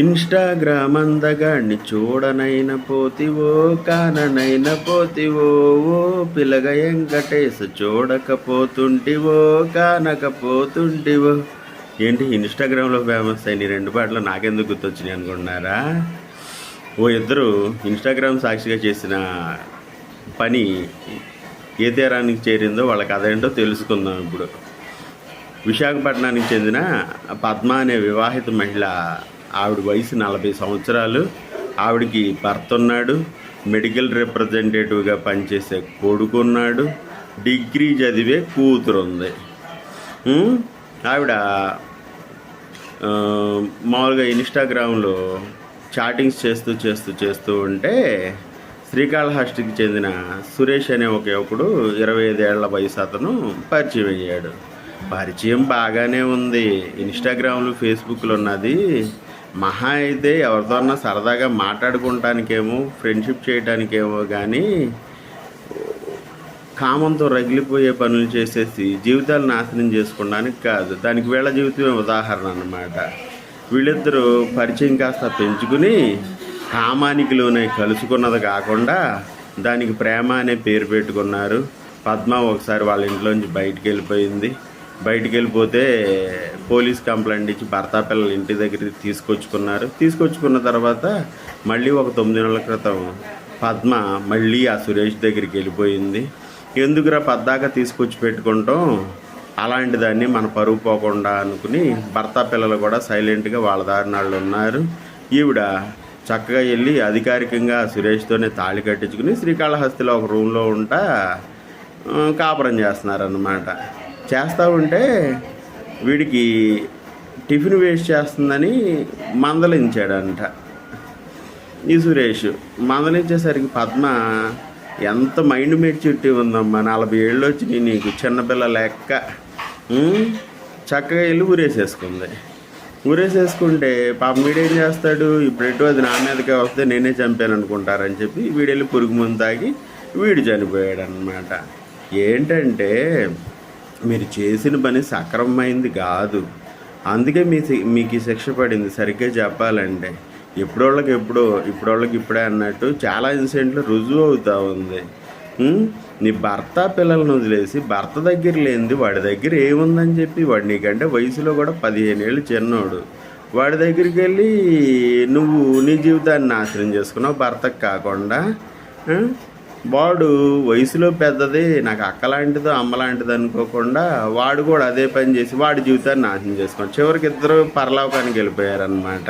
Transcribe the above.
Instagram అందగాడిని చూడనైన పోతివో కాననైన పోతివో ఓ పిలగ ఎంకటేశు చూడకపోతుంటివో కానకపోతుంటివో. ఏంటి ఇన్‌స్టాగ్రామ్‌లో famous అయిన 2 పాటలు నాకెందుకు గుర్తొచ్చినాయి అనుకుంటున్నారా? ఇద్దరు ఇన్‌స్టాగ్రామ్ సాక్షిగా చేసిన పని ఏ తీరానికి చేరిందో వాళ్ళ కథ ఏంటో తెలుసుకుందాం ఇప్పుడు. విశాఖపట్నానికి చెందిన పద్మ అనే వివాహిత మహిళ. ఆవిడ వయసు 40 సంవత్సరాలు. ఆవిడకి భర్త ఉన్నాడు, మెడికల్ రిప్రజెంటేటివ్గా పనిచేసే కొడుకున్నాడు, డిగ్రీ చదివే కూతురు ఉంది. ఆవిడ మామూలుగా ఇన్‌స్టాగ్రామ్లో చాటింగ్స్ చేస్తూ ఉంటే శ్రీకాళహస్తికి చెందిన సురేష్ అనే ఒక యువకుడు 25 ఏళ్ల వయసు అతను పరిచయం అయ్యాడు. పరిచయం బాగానే ఉంది. ఇన్‌స్టాగ్రామ్లు ఫేస్బుక్లు ఉన్నది మహా అయితే ఎవరితోన్నా సరదాగా మాట్లాడుకోవటానికేమో, ఫ్రెండ్షిప్ చేయటానికేమో కానీ కామంతో రగిలిపోయే పనులు చేసేసి జీవితాలు నాశనం చేసుకోవడానికి కాదు. దానికి వీళ్ళ జీవితమే ఉదాహరణ అన్నమాట. వీళ్ళిద్దరూ పరిచయం కాస్త పెంచుకుని కామానికి లోనే కలుసుకున్నది కాకుండా దానికి ప్రేమ అనే పేరు పెట్టుకున్నారు. పద్మ ఒకసారి వాళ్ళ ఇంట్లోంచి బయటికి వెళ్ళిపోతే పోలీస్ కంప్లైంట్ ఇచ్చి భర్త పిల్లలు ఇంటి దగ్గరికి తీసుకొచ్చుకున్న తర్వాత మళ్ళీ ఒక 9 నెలల క్రితం పద్మ మళ్ళీ ఆ సురేష్ దగ్గరికి వెళ్ళిపోయింది. ఎందుకురా పద్దాక తీసుకొచ్చి పెట్టుకుంటాం, అలాంటి దాన్ని మన పరువు పోకుండా అనుకుని భర్త పిల్లలు కూడా సైలెంట్గా వాళ్ళ దారిన వాళ్ళు ఉన్నారు. ఈవిడ చక్కగా వెళ్ళి అధికారికంగా సురేష్తోనే తాళి కట్టించుకుని శ్రీకాళహస్తిలో ఒక రూమ్లో ఉంటా కాపురం చేస్తున్నారన్నమాట. చేస్తూ ఉంటే వీడికి టిఫిన్ వేస్ట్ చేస్తుందని మందలించాడంట ఈ సురేష్. మందలించేసరికి పద్మ ఎంత మైండ్ మెచ్యూరిటీ ఉందమ్మా, 40 ఏళ్ళు వచ్చి నీకు చిన్నపిల్ల లెక్క చక్కగా వెళ్ళి ఊరేసేసుకుంటే పాపం వీడేం చేస్తాడు, ఇప్పుడు అది నా మీదకే వస్తే నేనే చంపాను అనుకుంటారని చెప్పి వీడెళ్ళి పురుగు ముందు తాగి వీడు చనిపోయాడు అన్నమాట. ఏంటంటే మీరు చేసిన పని సక్రమమైంది కాదు, అందుకే మీకు ఈ శిక్ష పడింది. సరిగ్గా చెప్పాలంటే ఇప్పుడోళ్ళకి ఇప్పుడే అన్నట్టు చాలా ఇన్సిడెంట్లు రుజువు అవుతూ ఉంది. నీ భర్త పిల్లలను వదిలేసి భర్త దగ్గర లేనిది వాడి దగ్గర ఏముందని చెప్పి వాడు నీకంటే వయసులో కూడా 15 ఏళ్ళు చిన్నోడు. వాడి దగ్గరికి వెళ్ళి నువ్వు నీ జీవితాన్ని నాశనం చేసుకున్నావు భర్తకు కాకుండా. వాడు వయసులో పెద్దది, నాకు అక్కలాంటిదో అమ్మలాంటిదో అనుకోకుండా వాడు కూడా అదే పని చేసి వాడి జీవితాన్ని నాశనం చేసుకున్నాడు. చివరికి ఇద్దరు పరలోకానికి వెళ్ళిపోయారన్నమాట.